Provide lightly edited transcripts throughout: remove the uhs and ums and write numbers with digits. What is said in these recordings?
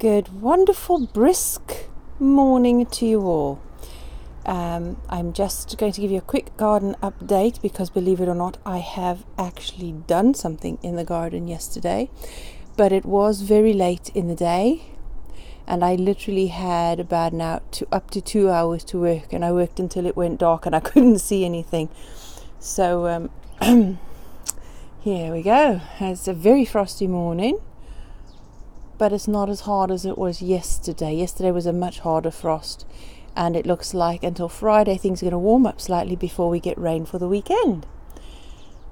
Good, wonderful, brisk morning to you all. I'm just going to give you a quick garden update because, believe it or not, I have actually done something in the garden yesterday, but it was very late in the day and I literally had about up to 2 hours to work, and I worked until it went dark and I couldn't see anything. So here we go. It's a very frosty morning, but it's not as hard as it was yesterday. Yesterday was a much harder frost, and it looks like until Friday things are going to warm up slightly before we get rain for the weekend.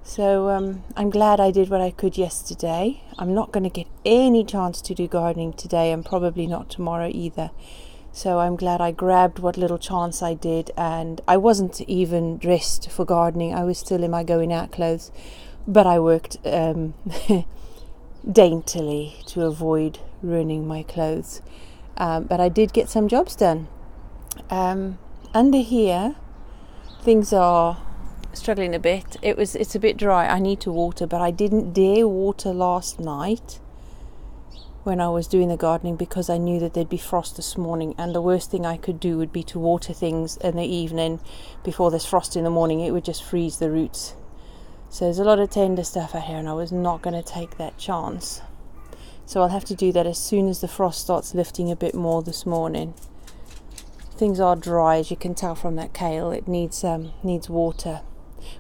So I'm glad I did what I could yesterday. I'm not going to get any chance to do gardening today, and probably not tomorrow either. So I'm glad I grabbed what little chance I did, and I wasn't even dressed for gardening. I was still in my going out clothes, but I worked daintily to avoid ruining my clothes. But I did get some jobs done. Under here things are struggling a bit. It's a bit dry. I need to water, but I didn't dare water last night when I was doing the gardening because I knew that there'd be frost this morning, and the worst thing I could do would be to water things in the evening before there's frost in the morning. It would just freeze the roots. So there's a lot of tender stuff out here, and I was not going to take that chance. So I'll have to do that as soon as the frost starts lifting a bit more this morning. Things are dry, as you can tell from that kale. It needs water.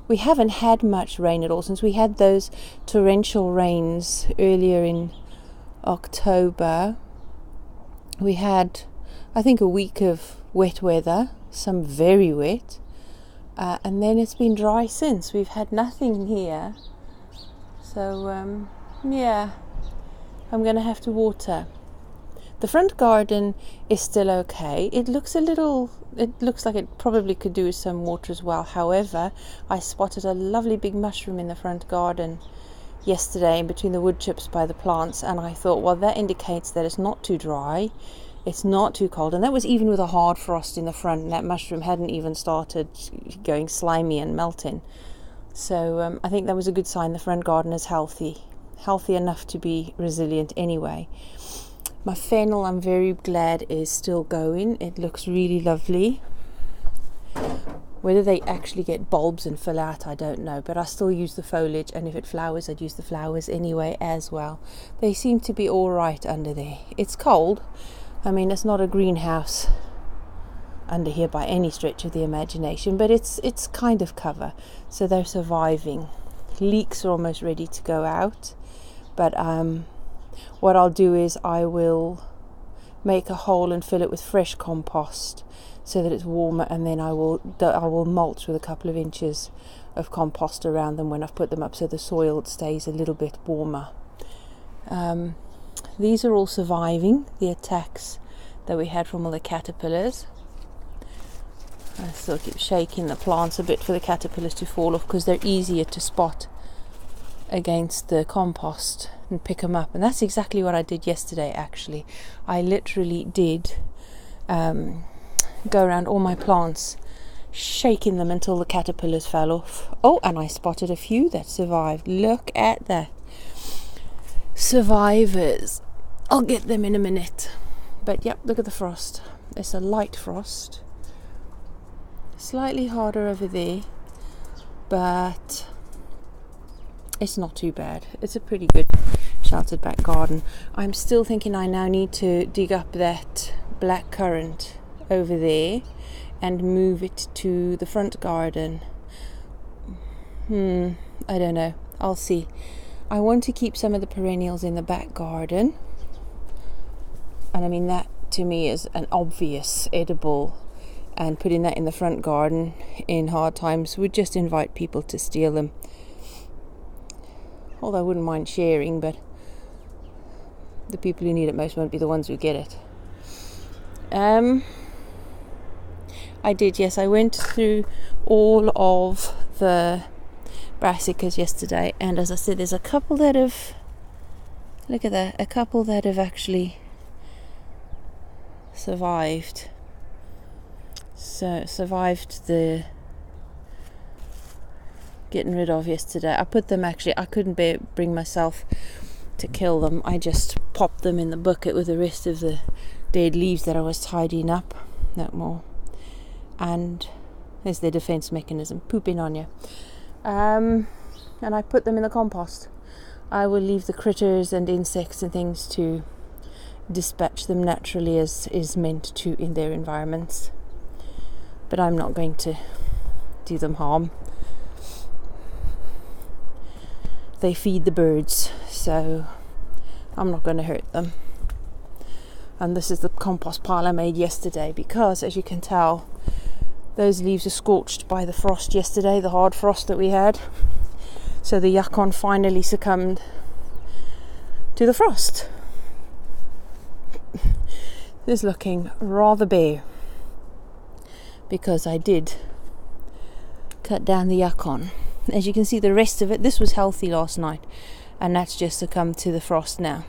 We haven't had much rain at all since we had those torrential rains earlier in October. We had, I think, a week of wet weather, some very wet, and then it's been dry since. We've had nothing here. So, yeah, I'm going to have to water. The front garden is still okay. It looks like it probably could do with some water as well. However, I spotted a lovely big mushroom in the front garden yesterday in between the wood chips by the plants, and I thought, well, that indicates that it's not too dry, it's not too cold, and that was even with a hard frost in the front, and that mushroom hadn't even started going slimy and melting. So I think that was a good sign. The front garden is healthy enough to be resilient anyway. My fennel, I'm very glad, is still going. It looks really lovely. Whether they actually get bulbs and fill out, I don't know, but I still use the foliage, and if it flowers, I'd use the flowers anyway as well. They seem to be all right under there. It's cold. I mean, it's not a greenhouse under here by any stretch of the imagination, but it's kind of cover, so they're surviving. Leeks are almost ready to go out, but what I'll do is I will make a hole and fill it with fresh compost so that it's warmer, and then I will mulch with a couple of inches of compost around them when I've put them up, so the soil stays a little bit warmer. These are all surviving the attacks that we had from all the caterpillars. I still keep shaking the plants a bit for the caterpillars to fall off, because they're easier to spot against the compost and pick them up. And that's exactly what I did yesterday, actually. I literally did go around all my plants shaking them until the caterpillars fell off. Oh, and I spotted a few that survived. Look at that. Survivors. I'll get them in a minute. But yep, look at the frost. It's a light frost. Slightly harder over there, but it's not too bad. It's a pretty good sheltered back garden. I'm still thinking I now need to dig up that black currant over there and move it to the front garden. I don't know. I'll see. I want to keep some of the perennials in the back garden. And I mean, that to me is an obvious edible, and putting that in the front garden in hard times would just invite people to steal them. Although I wouldn't mind sharing, but the people who need it most won't be the ones who get it. I did, yes, I went through all of the brassicas yesterday, and as I said, there's a couple that have, look at that, a couple that have actually survived. So survived the getting rid of yesterday. I put them, actually, I couldn't bring myself to kill them, I just popped them in the bucket with the rest of the dead leaves that I was tidying up. No more. And there's their defense mechanism, pooping on you. And I put them in the compost. I will leave the critters and insects and things to dispatch them naturally as is meant to in their environments. But I'm not going to do them harm. They feed the birds, so I'm not going to hurt them. And this is the compost pile I made yesterday because, as you can tell, those leaves are scorched by the frost yesterday, the hard frost that we had. So the yakon finally succumbed to the frost. This is looking rather bare because I did cut down the yakon. As you can see, the rest of it, this was healthy last night, and that's just succumbed to the frost now.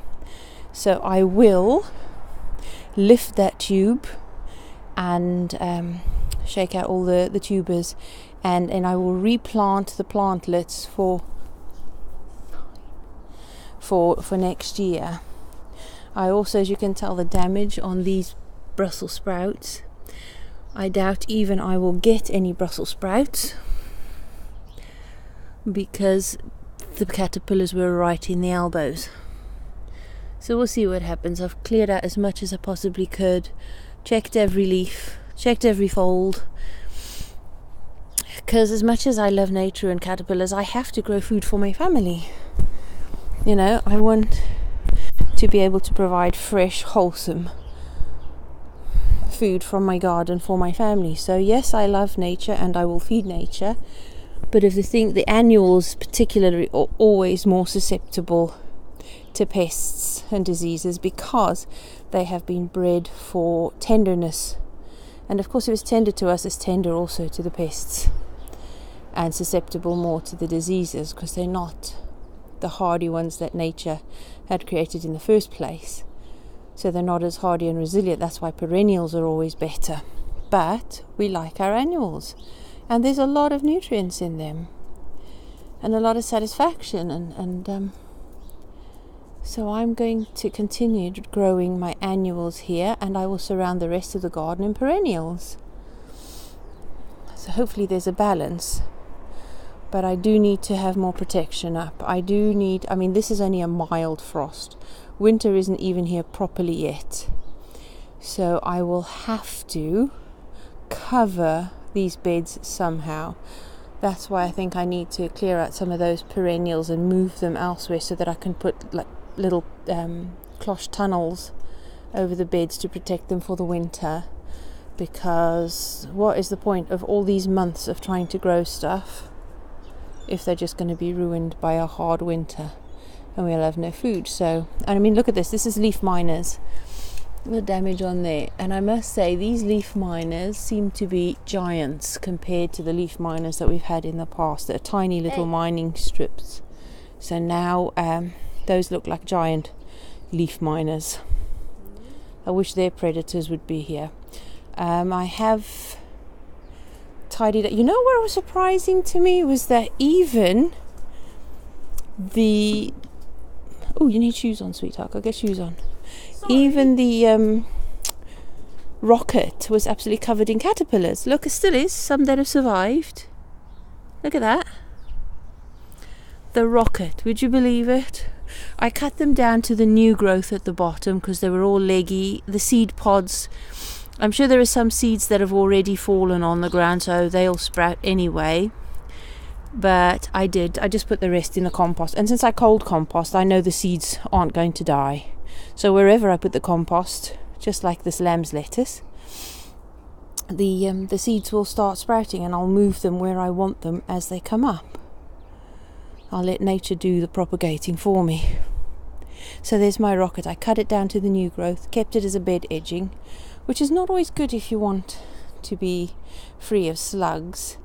So I will lift that tube and shake out all the tubers, and I will replant the plantlets for next year. I also, as you can tell, the damage on these Brussels sprouts. I doubt even I will get any Brussels sprouts because the caterpillars were right in the elbows. So we'll see what happens. I've cleared out as much as I possibly could, checked every leaf, checked every fold, because as much as I love nature and caterpillars, I have to grow food for my family. You know, I want to be able to provide fresh, wholesome food from my garden for my family. So yes, I love nature and I will feed nature, but if the annuals particularly are always more susceptible to pests and diseases because they have been bred for tenderness. And of course, if it's tender to us, it's tender also to the pests and susceptible more to the diseases because they're not the hardy ones that nature had created in the first place. So they're not as hardy and resilient. That's why perennials are always better. But we like our annuals, and there's a lot of nutrients in them and a lot of satisfaction, and so I'm going to continue growing my annuals here, and I will surround the rest of the garden in perennials. So hopefully there's a balance. But I do need to have more protection up. This is only a mild frost. Winter isn't even here properly yet. So I will have to cover these beds somehow. That's why I think I need to clear out some of those perennials and move them elsewhere so that I can put like little cloche tunnels over the beds to protect them for the winter. Because what is the point of all these months of trying to grow stuff if they're just going to be ruined by a hard winter and we'll have no food? So, and I mean, look at this. This is leaf miners. The damage on there. And I must say, these leaf miners seem to be giants compared to the leaf miners that we've had in the past. They're tiny little mining strips. So now those look like giant leaf miners. I wish their predators would be here. I have tidied up. You know what was surprising to me was that even the... Oh, you need shoes on, sweetheart. I'll get shoes on. Sorry. Even the rocket was absolutely covered in caterpillars. Look, it still is. Some that have survived. Look at that. The rocket. Would you believe it? I cut them down to the new growth at the bottom because they were all leggy. The seed pods... I'm sure there are some seeds that have already fallen on the ground, so they'll sprout anyway. But I just put the rest in the compost. And since I cold compost, I know the seeds aren't going to die. So wherever I put the compost, just like this lamb's lettuce, the seeds will start sprouting, and I'll move them where I want them as they come up. I'll let nature do the propagating for me. So there's my rocket. I cut it down to the new growth, kept it as a bed edging, which is not always good if you want to be free of slugs.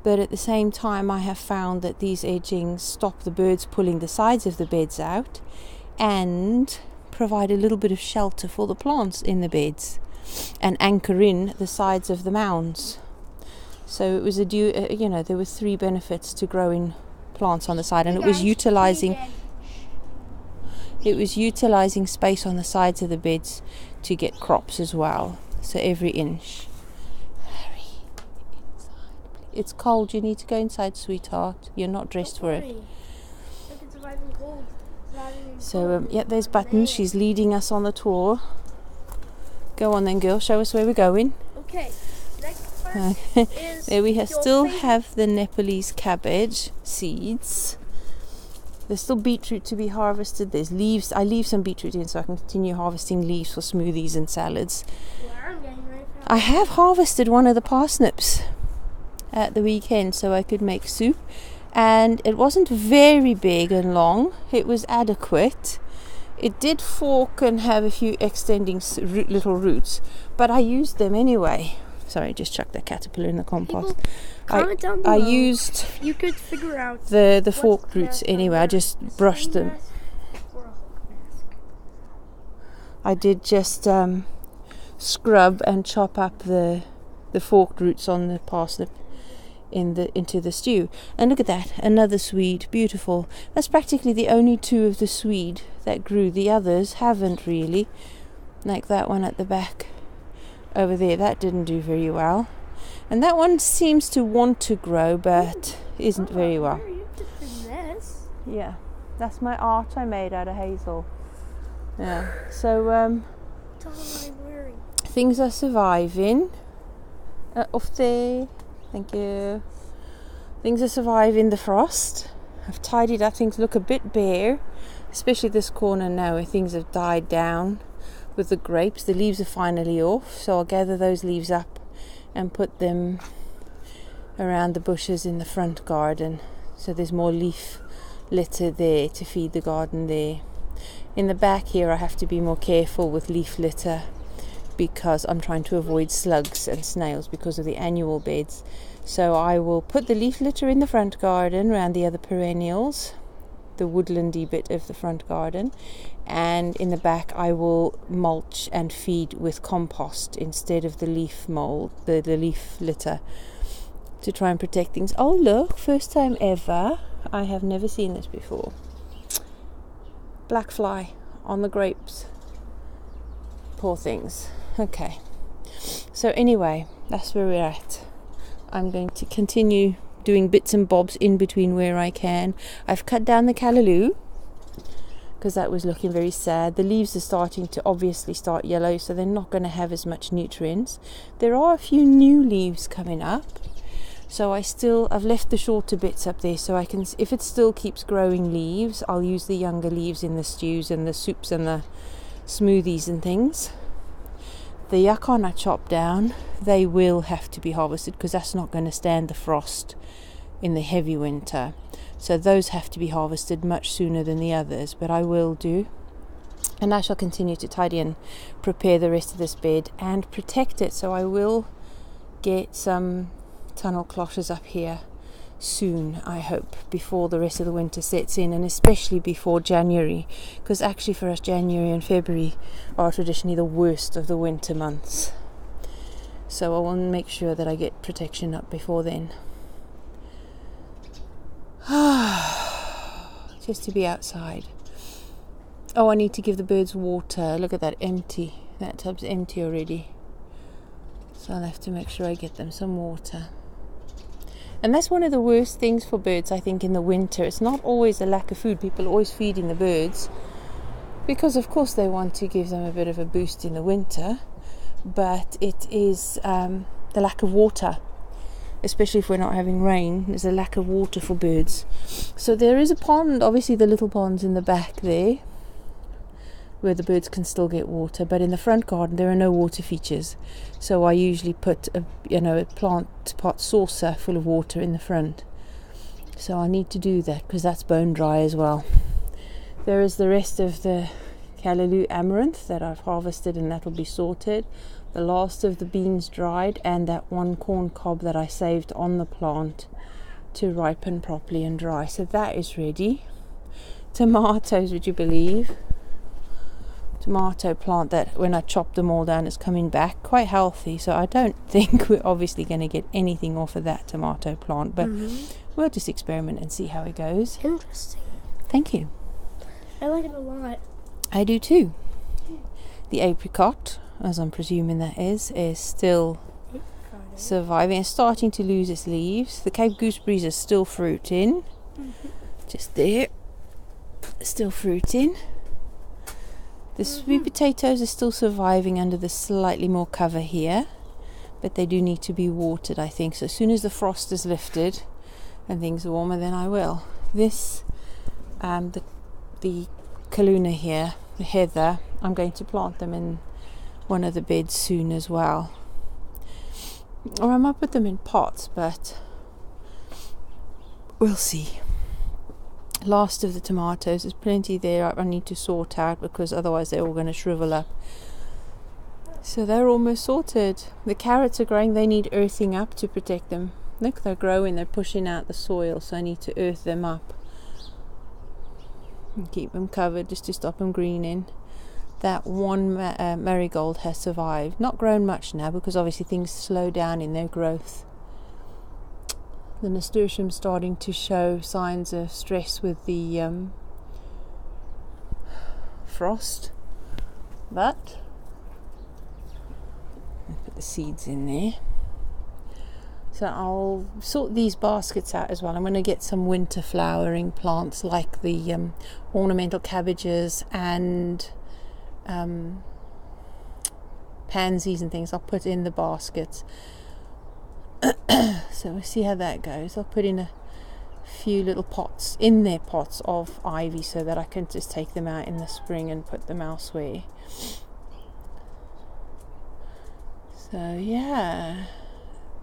But at the same time, I have found that these edgings stop the birds pulling the sides of the beds out and provide a little bit of shelter for the plants in the beds and anchor in the sides of the mounds. So it was there were 3 benefits to growing plants on the side, and it was utilizing... it was utilising space on the sides of the beds to get crops as well. So every inch. Harry, inside. It's cold. You need to go inside, sweetheart. You're not dressed for it. So, yeah, there's Buttons. She's leading us on the tour. Go on then, girl. Show us where we're going. Okay. Next part is there we still have the Nepalese cabbage seeds. There's still beetroot to be harvested. There's leaves. I leave some beetroot in so I can continue harvesting leaves for smoothies and salads. I have harvested one of the parsnips at the weekend so I could make soup. And it wasn't very big and long. It was adequate. It did fork and have a few extending little roots, but I used them anyway. Sorry, I just chucked that caterpillar in the compost. Comment down below. I used if you could figure out the forked roots anyway. I just brushed them. I did just scrub and chop up the forked roots on the parsnip into the stew. And look at that, another swede, beautiful. That's practically the only two of the swede that grew. The others haven't really, like that one at the back over there, that didn't do very well, and that one seems to want to grow but isn't very well. Yeah, that's my art I made out of hazel. Yeah, so things are surviving. Off there. Thank you. Things are surviving the frost. I've tidied up. Things look a bit bare, especially this corner now where things have died down with the grapes. The leaves are finally off, so I'll gather those leaves up and put them around the bushes in the front garden, so there's more leaf litter there to feed the garden there. In the back here I have to be more careful with leaf litter because I'm trying to avoid slugs and snails because of the annual beds. So I will put the leaf litter in the front garden around the other perennials, the woodlandy bit of the front garden, and in the back I will mulch and feed with compost instead of the leaf mold, the leaf litter, to try and protect things. Oh look, first time ever, I have never seen this before. Black fly on the grapes. Poor things. Okay, so anyway, that's where we're at. I'm going to continue doing bits and bobs in between where I can. I've cut down the callaloo because that was looking very sad. The leaves are starting to obviously start yellow, so they're not going to have as much nutrients. There are a few new leaves coming up, so I've left the shorter bits up there so I can, if it still keeps growing leaves, I'll use the younger leaves in the stews and the soups and the smoothies and things. The yakon I chopped down, they will have to be harvested because that's not going to stand the frost in the heavy winter. So those have to be harvested much sooner than the others, but I will do. And I shall continue to tidy and prepare the rest of this bed and protect it. So I will get some tunnel cloches up here soon, I hope, before the rest of the winter sets in, and especially before January, because actually for us January and February are traditionally the worst of the winter months. So I want to make sure that I get protection up before then. Just to be outside. Oh, I need to give the birds water. Look at that, empty. That tub's empty already. So I'll have to make sure I get them some water. And that's one of the worst things for birds, I think, in the winter. It's not always a lack of food. People are always feeding the birds because, of course, they want to give them a bit of a boost in the winter. But it is the lack of water, especially if we're not having rain. There's a lack of water for birds. So there is a pond, obviously the little pond's in the back there, where the birds can still get water, but in the front garden there are no water features. So I usually put a plant pot saucer full of water in the front. So I need to do that because that's bone dry as well. There is the rest of the callaloo amaranth that I've harvested, and that will be sorted. The last of the beans dried, and that one corn cob that I saved on the plant to ripen properly and dry. So that is ready. Tomatoes, would you believe? Tomato plant that when I chopped them all down is coming back quite healthy, so I don't think we're obviously going to get anything off of that tomato plant, but we'll just experiment and see how it goes. Interesting. Thank you. I like it a lot. I do too. The apricot, as I'm presuming that is still surviving and starting to lose its leaves. The Cape gooseberries are still fruiting. Just there. Still fruiting. The sweet potatoes are still surviving under the slightly more cover here, but they do need to be watered, I think. So as soon as the frost is lifted and things are warmer, then I will. This, the Kaluna here, the heather, I'm going to plant them in one of the beds soon as well. Or I might put them in pots, but we'll see. Last of the tomatoes, there's plenty there I need to sort out because otherwise they're all going to shrivel up. So they're almost sorted. The carrots are growing, they need earthing up to protect them. Look, they're growing, they're pushing out the soil, so I need to earth them up and keep them covered just to stop them greening. That one marigold has survived, not grown much now because obviously things slow down in their growth. The nasturtium's starting to show signs of stress with the frost, but I'll put the seeds in there. So I'll sort these baskets out as well. I'm going to get some winter flowering plants like the ornamental cabbages and pansies and things. I'll put in the baskets. So we'll see how that goes. I'll put in a few little pots of ivy so that I can just take them out in the spring and put them elsewhere. So yeah,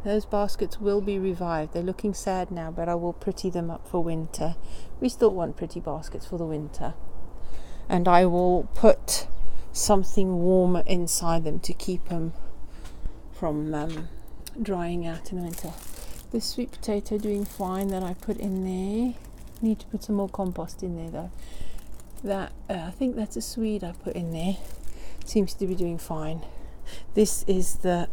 those baskets will be revived. They're looking sad now, but I will pretty them up for winter. We still want pretty baskets for the winter. And I will put something warmer inside them to keep them from drying out in the winter. The sweet potato doing fine that I put in there. Need to put some more compost in there though. That I think that's a Swede I put in there. Seems to be doing fine. This is the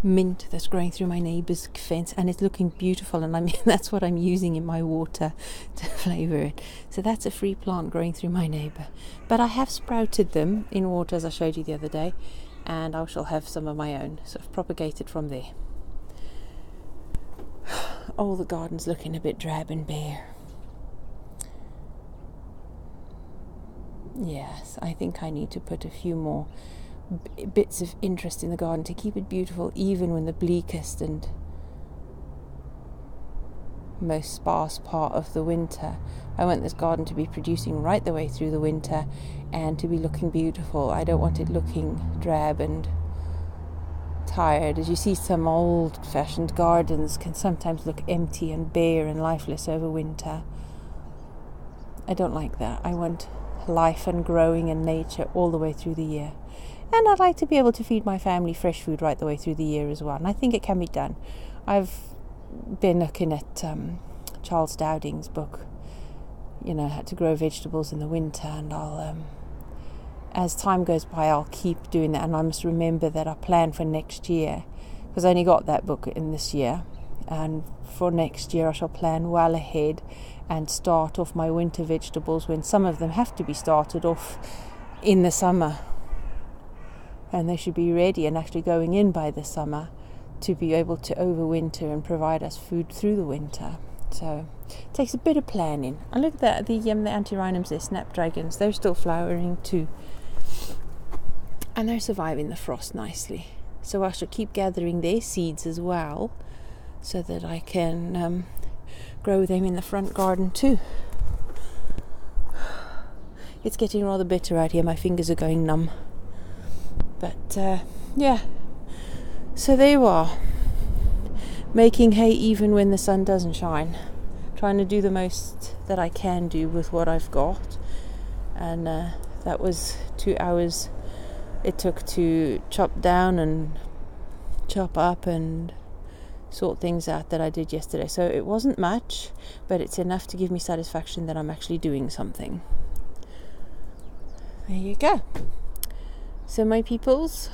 mint that's growing through my neighbour's fence, and it's looking beautiful, and I mean that's what I'm using in my water to flavour it. So that's a free plant growing through my neighbour. But I have sprouted them in water as I showed you the other day, and I shall have some of my own, sort of propagated from there. All the garden's looking a bit drab and bare. Yes, I think I need to put a few more bits of interest in the garden to keep it beautiful even when the bleakest and most sparse part of the winter. I want this garden to be producing right the way through the winter and to be looking beautiful. I don't want it looking drab and tired. As you see, some old-fashioned gardens can sometimes look empty and bare and lifeless over winter. I don't like that. I want life and growing and nature all the way through the year. And I'd like to be able to feed my family fresh food right the way through the year as well. And I think it can be done. I've been looking at Charles Dowding's book, how to grow vegetables in the winter, and I'll as time goes by I'll keep doing that, and I must remember that I plan for next year, because I only got that book in this year, and for next year I shall plan well ahead and start off my winter vegetables when some of them have to be started off in the summer, and they should be ready and actually going in by the summer to be able to overwinter and provide us food through the winter. So it takes a bit of planning. And look at that, the antirrhinums, they're snapdragons, they're still flowering too, and they're surviving the frost nicely. So I shall keep gathering their seeds as well so that I can grow them in the front garden too. It's getting rather bitter out here, my fingers are going numb, but yeah, so there you are, making hay even when the sun doesn't shine, trying to do the most that I can do with what I've got. And that was 2 hours it took to chop down and chop up and sort things out that I did yesterday. So it wasn't much, but it's enough to give me satisfaction that I'm actually doing something. There you go. So my peoples,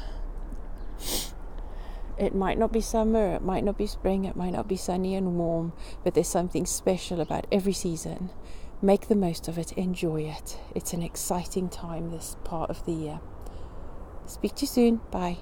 it might not be summer, it might not be spring, it might not be sunny and warm, but there's something special about every season Make the most of it, enjoy it. It's an exciting time, this part of the year. Speak to you soon. Bye.